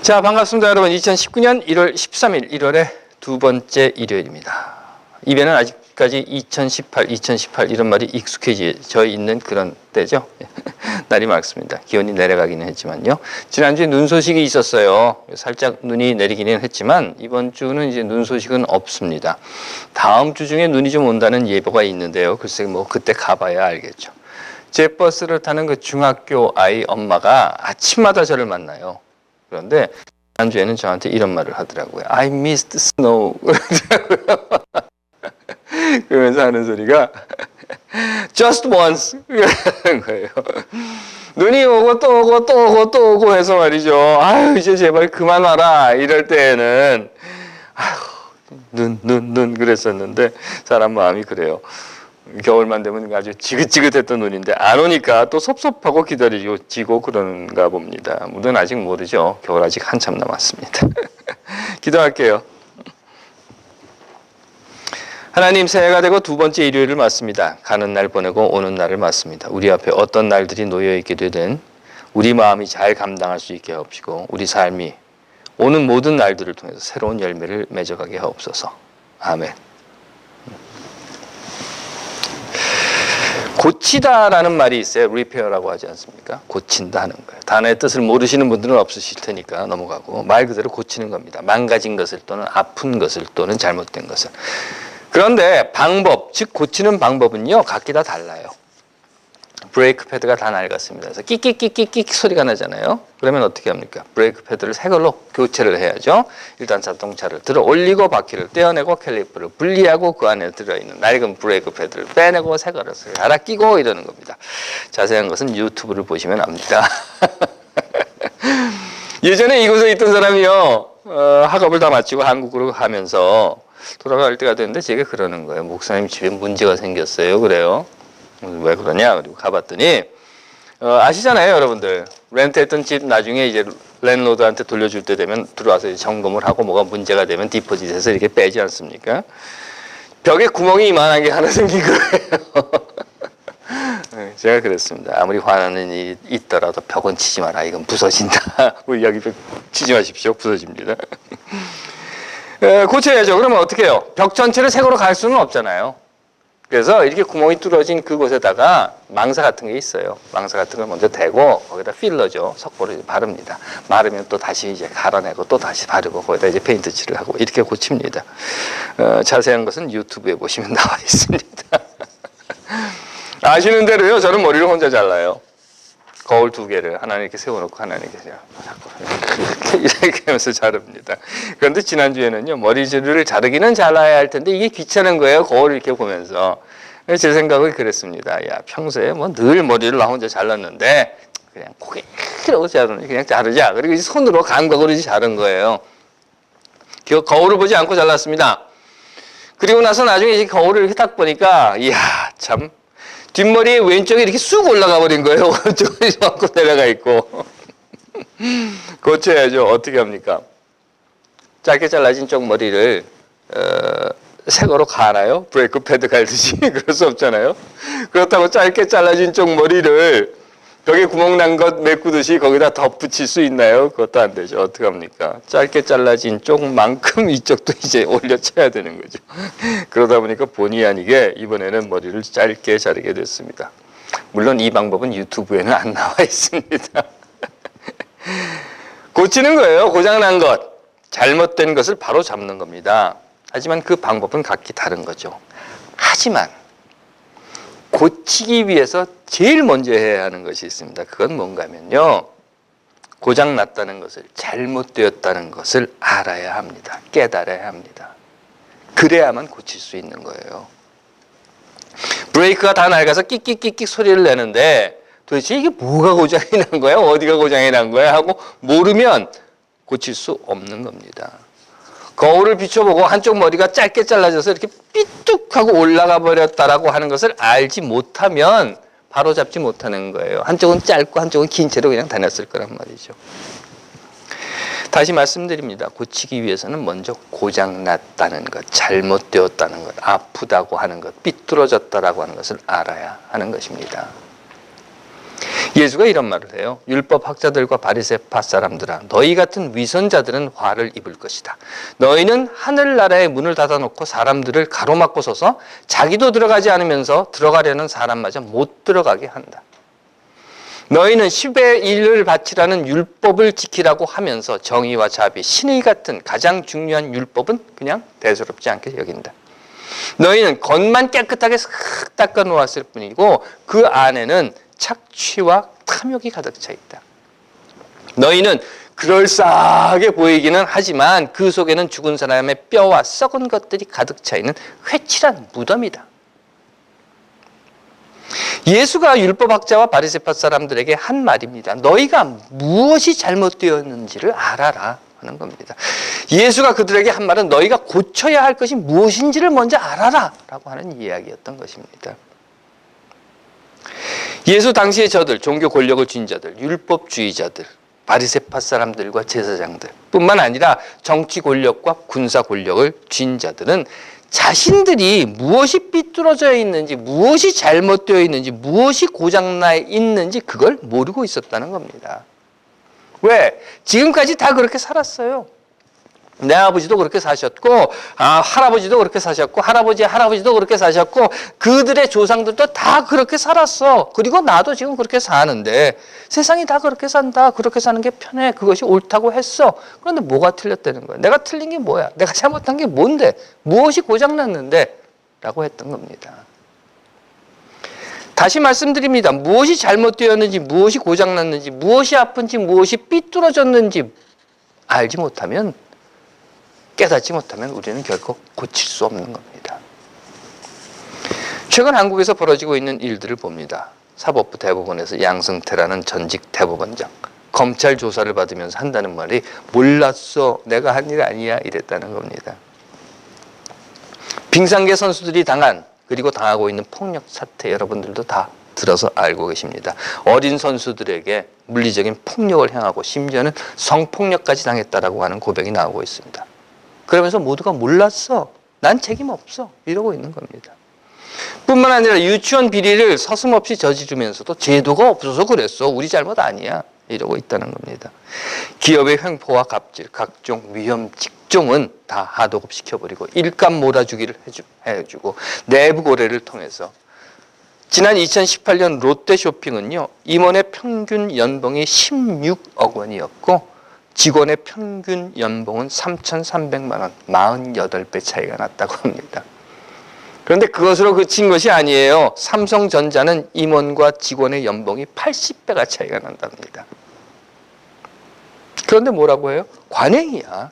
자, 반갑습니다, 여러분. 2019년 1월 13일, 1월의 두 번째 일요일입니다. 입에는 아직까지 2018 이런 말이 익숙해져 있는 그런 때죠. 날이 맑습니다. 기온이 내려가기는 했지만요. 지난주에 눈 소식이 있었어요. 살짝 눈이 내리기는 했지만 이번 주는 이제 눈 소식은 없습니다. 다음 주 중에 눈이 좀 온다는 예보가 있는데요. 글쎄 뭐 그때 가봐야 알겠죠. 제 버스를 타는 그 중학교 아이 엄마가 아침마다 저를 만나요. 그런데 지난주에는 저한테 이런 말을 하더라고요. I missed snow. 그러면서 하는 소리가 just once 그러는 거예요. 눈이 오고 또 오고 또 오고 또 오고 해서 말이죠. 아유 이제 제발 그만 와라 이럴 때에는 아유 눈 그랬었는데 사람 마음이 그래요. 겨울만 되면 아주 지긋지긋했던 눈인데 안 오니까 또 섭섭하고 기다리고 그런가 봅니다. 물론 아직 모르죠. 겨울 아직 한참 남았습니다. 기도할게요. 하나님, 새해가 되고 두 번째 일요일을 맞습니다. 가는 날 보내고 오는 날을 맞습니다. 우리 앞에 어떤 날들이 놓여있게 되든 우리 마음이 잘 감당할 수 있게 하옵시고 우리 삶이 오는 모든 날들을 통해서 새로운 열매를 맺어가게 하옵소서. 아멘. 고치다라는 말이 있어요. repair라고 하지 않습니까? 고친다 하는 거예요. 단어의 뜻을 모르시는 분들은 없으실 테니까 넘어가고 말 그대로 고치는 겁니다. 망가진 것을 또는 아픈 것을 또는 잘못된 것을. 그런데 방법, 즉 고치는 방법은요. 각기 다 달라요. 브레이크 패드가 다 낡았습니다. 그래서 끽끽끽끽 소리가 나잖아요. 그러면 어떻게 합니까? 브레이크 패드를 새 걸로 교체를 해야죠. 일단 자동차를 들어 올리고 바퀴를 떼어내고 캘리퍼를 분리하고 그 안에 들어있는 낡은 브레이크 패드를 빼내고 새 거를 갈아 끼고 이러는 겁니다. 자세한 것은 유튜브를 보시면 압니다. 예전에 이곳에 있던 사람이요. 학업을 다 마치고 한국으로 가면서 돌아갈 때가 됐는데 제게 그러는 거예요. 목사님 집에 문제가 생겼어요. 그래요. 왜 그러냐? 그리고 가봤더니 아시잖아요, 여러분들. 렌트했던 집 나중에 이제 랜로드한테 돌려줄 때 되면 들어와서 이제 점검을 하고 뭐가 문제가 되면 디포짓해서 이렇게 빼지 않습니까? 벽에 구멍이 이만한 게 하나 생긴 거예요. 제가 그랬습니다. 아무리 화나는 일이 있더라도 벽은 치지 마라. 이건 부서진다. 우리 여기 벽 치지 마십시오. 부서집니다. 고쳐야죠. 그러면 어떻게 해요? 벽 전체를 새 거로 갈 수는 없잖아요. 그래서 이렇게 구멍이 뚫어진 그곳에다가 망사 같은 게 있어요. 망사 같은 걸 먼저 대고 거기다 필러죠. 석고를 바릅니다. 마르면 또 다시 이제 갈아내고 또 다시 바르고 거기다 이제 페인트 칠을 하고 이렇게 고칩니다. 자세한 것은 유튜브에 보시면 나와 있습니다. 아시는 대로요. 저는 머리를 혼자 잘라요. 거울 두 개를 하나는 이렇게 세워놓고 하나는 이렇게 이렇게 하면서 자릅니다. 그런데 지난주에는요. 머리를 자르기는 잘라야 할 텐데 이게 귀찮은 거예요. 거울을 이렇게 보면서. 제 생각은 그랬습니다. 야 평소에 뭐 늘 머리를 나 혼자 잘랐는데 그냥 고개로 그냥 자르자. 그리고 손으로 감각으로 자른 거예요. 거울을 보지 않고 잘랐습니다. 그리고 나서 나중에 이제 거울을 이렇게 딱 보니까 이야 참 뒷머리에 왼쪽에 이렇게 쑥 올라가 버린 거예요. 오른쪽에 이만큼 내려가 있고. 고쳐야죠. 어떻게 합니까? 짧게 잘라진 쪽 머리를 새 거로 갈아요? 브레이크 패드 갈듯이? 그럴 수 없잖아요. 그렇다고 짧게 잘라진 쪽 머리를 벽에 구멍 난 것 메꾸듯이 거기다 덧붙일 수 있나요? 그것도 안 되죠. 어떻게 합니까? 짧게 잘라진 쪽만큼 이쪽도 이제 올려쳐야 되는 거죠. 그러다 보니까 본의 아니게 이번에는 머리를 짧게 자르게 됐습니다. 물론 이 방법은 유튜브에는 안 나와 있습니다. 고치는 거예요. 고장난 것. 잘못된 것을 바로 잡는 겁니다. 하지만 그 방법은 각기 다른 거죠. 하지만 고치기 위해서 제일 먼저 해야 하는 것이 있습니다. 그건 뭔가 하면요. 고장났다는 것을, 잘못되었다는 것을 알아야 합니다. 깨달아야 합니다. 그래야만 고칠 수 있는 거예요. 브레이크가 다 낡아서 끽끽끽끽 소리를 내는데 도대체 이게 뭐가 고장이 난 거야? 어디가 고장이 난 거야? 하고 모르면 고칠 수 없는 겁니다. 거울을 비춰보고 한쪽 머리가 짧게 잘라져서 이렇게 삐뚝하고 올라가 버렸다라고 하는 것을 알지 못하면 바로 잡지 못하는 거예요. 한쪽은 짧고 한쪽은 긴 채로 그냥 다녔을 거란 말이죠. 다시 말씀드립니다. 고치기 위해서는 먼저 고장났다는 것, 잘못되었다는 것, 아프다고 하는 것, 삐뚤어졌다라고 하는 것을 알아야 하는 것입니다. 예수가 이런 말을 해요. 율법 학자들과 바리새파 사람들아, 너희 같은 위선자들은 화를 입을 것이다. 너희는 하늘나라의 문을 닫아놓고 사람들을 가로막고 서서 자기도 들어가지 않으면서 들어가려는 사람마저 못 들어가게 한다. 너희는 10의 1을 바치라는 율법을 지키라고 하면서 정의와 자비, 신의 같은 가장 중요한 율법은 그냥 대수롭지 않게 여긴다. 너희는 겉만 깨끗하게 싹 닦아 놓았을 뿐이고 그 안에는 착취와 탐욕이 가득 차 있다. 너희는 그럴싸하게 보이기는 하지만 그 속에는 죽은 사람의 뼈와 썩은 것들이 가득 차 있는 회칠한 무덤이다. 예수가 율법학자와 바리새파 사람들에게 한 말입니다. 너희가 무엇이 잘못되었는지를 알아라 하는 겁니다. 예수가 그들에게 한 말은 너희가 고쳐야 할 것이 무엇인지를 먼저 알아라 라고 하는 이야기였던 것입니다. 예수 당시의 저들, 종교 권력을 쥔 자들, 율법주의자들, 바리새파 사람들과 제사장들 뿐만 아니라 정치 권력과 군사 권력을 쥔 자들은 자신들이 무엇이 삐뚤어져 있는지, 무엇이 잘못되어 있는지, 무엇이 고장나 있는지 그걸 모르고 있었다는 겁니다. 왜? 지금까지 다 그렇게 살았어요. 내 아버지도 그렇게 사셨고, 할아버지도 그렇게 사셨고, 할아버지도 그렇게 사셨고, 그들의 조상들도 다 그렇게 살았어. 그리고 나도 지금 그렇게 사는데, 세상이 다 그렇게 산다. 그렇게 사는 게 편해. 그것이 옳다고 했어. 그런데 뭐가 틀렸다는 거야? 내가 틀린 게 뭐야? 내가 잘못한 게 뭔데? 무엇이 고장났는데? 라고 했던 겁니다. 다시 말씀드립니다. 무엇이 잘못되었는지, 무엇이 고장났는지, 무엇이 아픈지, 무엇이 삐뚤어졌는지 알지 못하면, 깨닫지 못하면 우리는 결코 고칠 수 없는 겁니다. 최근 한국에서 벌어지고 있는 일들을 봅니다. 사법부 대법원에서 양승태라는 전직 대법원장, 검찰 조사를 받으면서 한다는 말이 몰랐어, 내가 한 일 아니야 이랬다는 겁니다. 빙상계 선수들이 당한 그리고 당하고 있는 폭력 사태 여러분들도 다 들어서 알고 계십니다. 어린 선수들에게 물리적인 폭력을 행하고 심지어는 성폭력까지 당했다라고 하는 고백이 나오고 있습니다. 그러면서 모두가 몰랐어, 난 책임 없어 이러고 있는 겁니다. 뿐만 아니라 유치원 비리를 서슴없이 저지르면서도 제도가 없어서 그랬어, 우리 잘못 아니야 이러고 있다는 겁니다. 기업의 횡포와 갑질, 각종 위험 직종은 다 하도급 시켜버리고 일감 몰아주기를 해주고 내부 고래를 통해서 지난 2018년 롯데쇼핑은요, 임원의 평균 연봉이 16억 원이었고 직원의 평균 연봉은 3,300만 원, 48배 차이가 났다고 합니다. 그런데 그것으로 그친 것이 아니에요. 삼성전자는 임원과 직원의 연봉이 80배가 차이가 난답니다. 그런데 뭐라고 해요? 관행이야.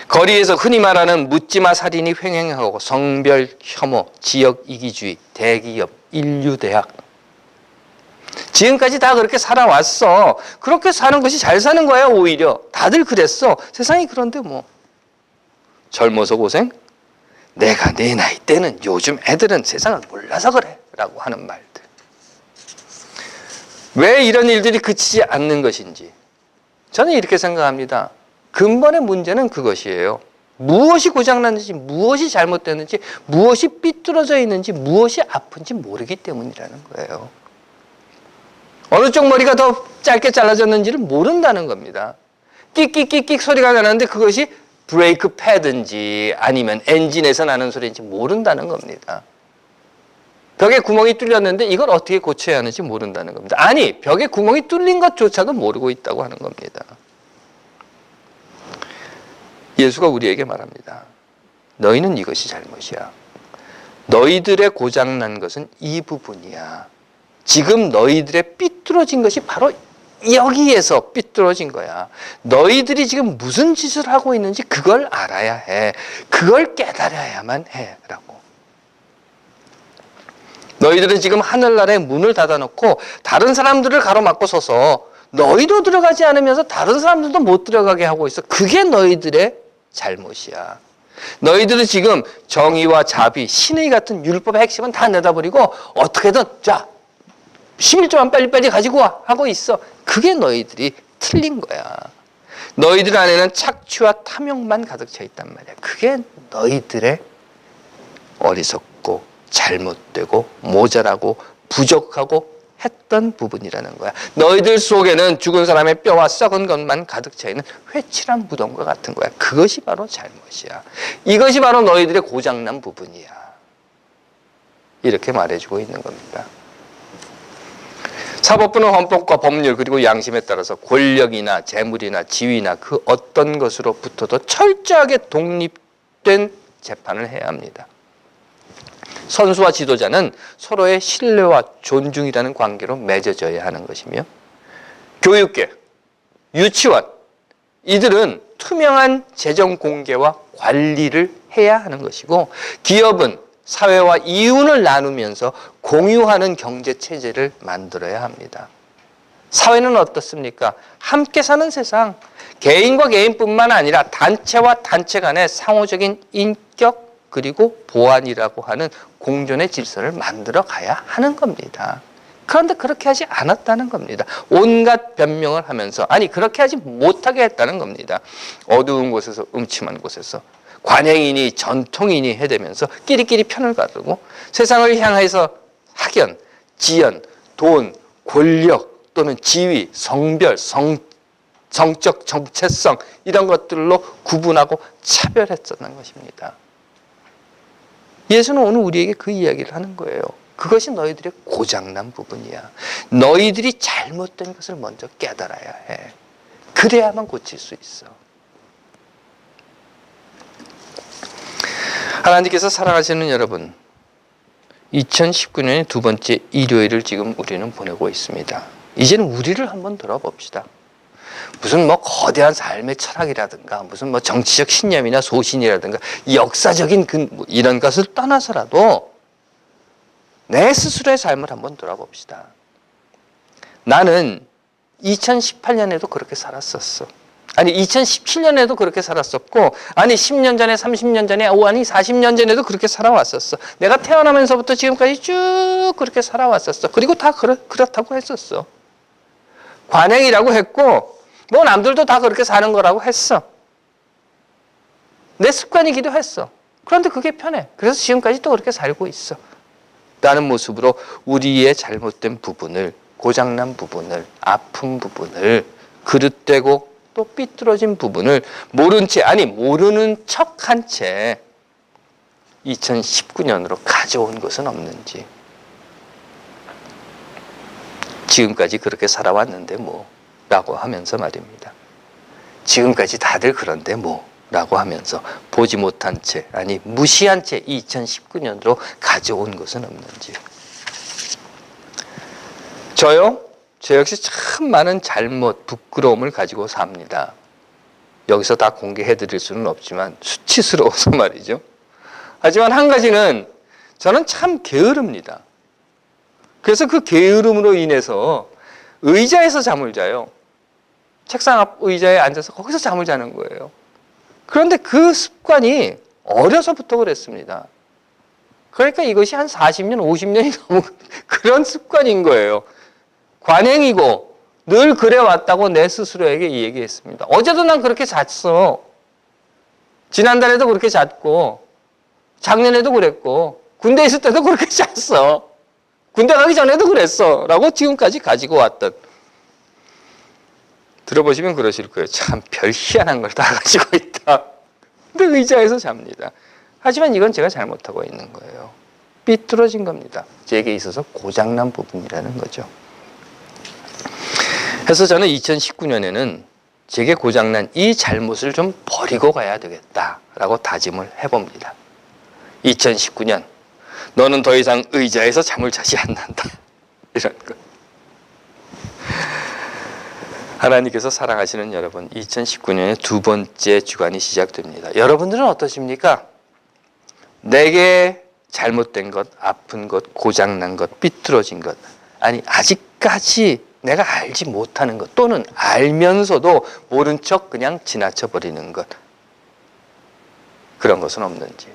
거리에서 흔히 말하는 묻지마 살인이 횡행하고 성별 혐오, 지역 이기주의, 대기업, 인류대학, 지금까지 다 그렇게 살아왔어. 그렇게 사는 것이 잘 사는 거야. 오히려 다들 그랬어. 세상이 그런데 뭐 젊어서 고생? 내가 내 나이 때는 요즘 애들은 세상을 몰라서 그래 라고 하는 말들. 왜 이런 일들이 그치지 않는 것인지 저는 이렇게 생각합니다. 근본의 문제는 그것이에요. 무엇이 고장났는지, 무엇이 잘못됐는지, 무엇이 삐뚤어져 있는지, 무엇이 아픈지 모르기 때문이라는 거예요. 어느 쪽 머리가 더 짧게 잘라졌는지를 모른다는 겁니다. 끽끽끽끽 소리가 나는데 그것이 브레이크 패드인지 아니면 엔진에서 나는 소리인지 모른다는 겁니다. 벽에 구멍이 뚫렸는데 이걸 어떻게 고쳐야 하는지 모른다는 겁니다. 아니, 벽에 구멍이 뚫린 것조차도 모르고 있다고 하는 겁니다. 예수가 우리에게 말합니다. 너희는 이것이 잘못이야. 너희들의 고장난 것은 이 부분이야. 지금 너희들의 삐뚤어진 것이 바로 여기에서 삐뚤어진 거야. 너희들이 지금 무슨 짓을 하고 있는지 그걸 알아야 해. 그걸 깨달아야만 해. 라고. 너희들은 지금 하늘나라의 문을 닫아놓고 다른 사람들을 가로막고 서서 너희도 들어가지 않으면서 다른 사람들도 못 들어가게 하고 있어. 그게 너희들의 잘못이야. 너희들은 지금 정의와 자비, 신의 같은 율법의 핵심은 다 내다버리고 어떻게든 자 11조만 빨리빨리 가지고 와 하고 있어. 그게 너희들이 틀린 거야. 너희들 안에는 착취와 탐욕만 가득 차 있단 말이야. 그게 너희들의 어리석고 잘못되고 모자라고 부족하고 했던 부분이라는 거야. 너희들 속에는 죽은 사람의 뼈와 썩은 것만 가득 차 있는 회칠한 무덤과 같은 거야. 그것이 바로 잘못이야. 이것이 바로 너희들의 고장난 부분이야. 이렇게 말해주고 있는 겁니다. 사법부는 헌법과 법률 그리고 양심에 따라서 권력이나 재물이나 지위나 그 어떤 것으로부터도 철저하게 독립된 재판을 해야 합니다. 선수와 지도자는 서로의 신뢰와 존중이라는 관계로 맺어져야 하는 것이며, 교육계, 유치원, 이들은 투명한 재정 공개와 관리를 해야 하는 것이고, 기업은 사회와 이윤을 나누면서 공유하는 경제 체제를 만들어야 합니다. 사회는 어떻습니까? 함께 사는 세상, 개인과 개인뿐만 아니라 단체와 단체 간의 상호적인 인격 그리고 보안이라고 하는 공존의 질서를 만들어 가야 하는 겁니다. 그런데 그렇게 하지 않았다는 겁니다. 온갖 변명을 하면서, 아니 그렇게 하지 못하게 했다는 겁니다. 어두운 곳에서, 음침한 곳에서 관행이니 전통이니 해대면서 끼리끼리 편을 가르고 세상을 향해서 학연, 지연, 돈, 권력 또는 지위, 성별, 성적 정체성 이런 것들로 구분하고 차별했었던 것입니다. 예수는 오늘 우리에게 그 이야기를 하는 거예요. 그것이 너희들의 고장난 부분이야. 너희들이 잘못된 것을 먼저 깨달아야 해. 그래야만 고칠 수 있어. 하나님께서 사랑하시는 여러분, 2019년의 두 번째 일요일을 지금 우리는 보내고 있습니다. 이제는 우리를 한번 들어봅시다. 무슨 뭐 거대한 삶의 철학이라든가 무슨 뭐 정치적 신념이나 소신이라든가 역사적인 이런 것을 떠나서라도 내 스스로의 삶을 한번 돌아봅시다. 나는 2018년에도 그렇게 살았었어. 아니 2017년에도 그렇게 살았었고, 아니 10년 전에 30년 전에 아니 40년 전에도 그렇게 살아왔었어. 내가 태어나면서부터 지금까지 쭉 그렇게 살아왔었어. 그리고 다 그렇다고 했었어. 관행이라고 했고 뭐 남들도 다 그렇게 사는 거라고 했어. 내 습관이기도 했어. 그런데 그게 편해. 그래서 지금까지 또 그렇게 살고 있어. 라는 모습으로 우리의 잘못된 부분을, 고장난 부분을, 아픈 부분을, 그릇되고 또 삐뚤어진 부분을 모른 채, 아니 모르는 척한 채 2019년으로 가져온 것은 없는지. 지금까지 그렇게 살아왔는데 뭐 라고 하면서 말입니다. 지금까지 다들 그런데 뭐 라고 하면서 보지 못한 채, 아니 무시한 채 2019년으로 가져온 것은 없는지. 저요? 저 역시 참 많은 잘못, 부끄러움을 가지고 삽니다. 여기서 다 공개해 드릴 수는 없지만 수치스러워서 말이죠. 하지만 한 가지는 저는 참 게으릅니다. 그래서 그 게으름으로 인해서 의자에서 잠을 자요. 책상 앞 의자에 앉아서 거기서 잠을 자는 거예요. 그런데 그 습관이 어려서부터 그랬습니다. 그러니까 이것이 한 40년, 50년이 넘은 그런 습관인 거예요. 관행이고 늘 그래왔다고 내 스스로에게 얘기했습니다. 어제도 난 그렇게 잤어. 지난달에도 그렇게 잤고 작년에도 그랬고 군대 있을 때도 그렇게 잤어. 군대 가기 전에도 그랬어. 라고 지금까지 가지고 왔던. 들어보시면 그러실 거예요. 참 별 희한한 걸 다 가지고 있다. 근데 의자에서 잡니다. 하지만 이건 제가 잘못하고 있는 거예요. 삐뚤어진 겁니다. 제게 있어서 고장난 부분이라는 거죠. 그래서 저는 2019년에는 제게 고장난 이 잘못을 좀 버리고 가야 되겠다라고 다짐을 해봅니다. 2019년 너는 더 이상 의자에서 잠을 자지 않는다. 이런 거. 하나님께서 사랑하시는 여러분, 2019년의 두 번째 주간이 시작됩니다. 여러분들은 어떠십니까? 내게 잘못된 것, 아픈 것, 고장난 것, 삐뚤어진 것, 아니 아직까지 내가 알지 못하는 것, 또는 알면서도 모른 척 그냥 지나쳐버리는 것, 그런 것은 없는지.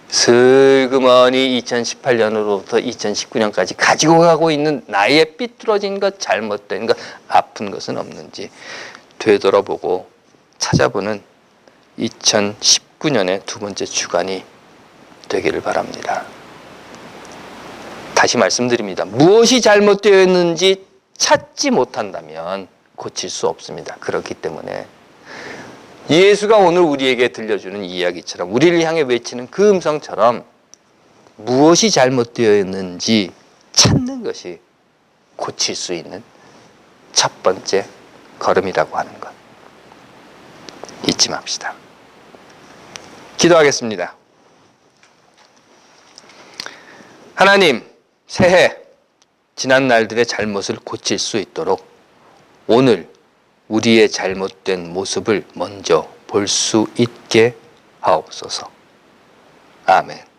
슬그머니 2018년으로부터 2019년까지 가지고 가고 있는 나의 삐뚤어진 것, 잘못된 것, 아픈 것은 없는지 되돌아보고 찾아보는 2019년의 두 번째 주간이 되기를 바랍니다. 다시 말씀드립니다. 무엇이 잘못되어 있는지 찾지 못한다면 고칠 수 없습니다. 그렇기 때문에 예수가 오늘 우리에게 들려주는 이야기처럼 우리를 향해 외치는 그 음성처럼 무엇이 잘못되어 있는지 찾는 것이 고칠 수 있는 첫 번째 걸음이라고 하는 것 잊지 맙시다. 기도하겠습니다. 하나님, 새해 지난 날들의 잘못을 고칠 수 있도록 오늘 우리의 잘못된 모습을 먼저 볼 수 있게 하옵소서. 아멘.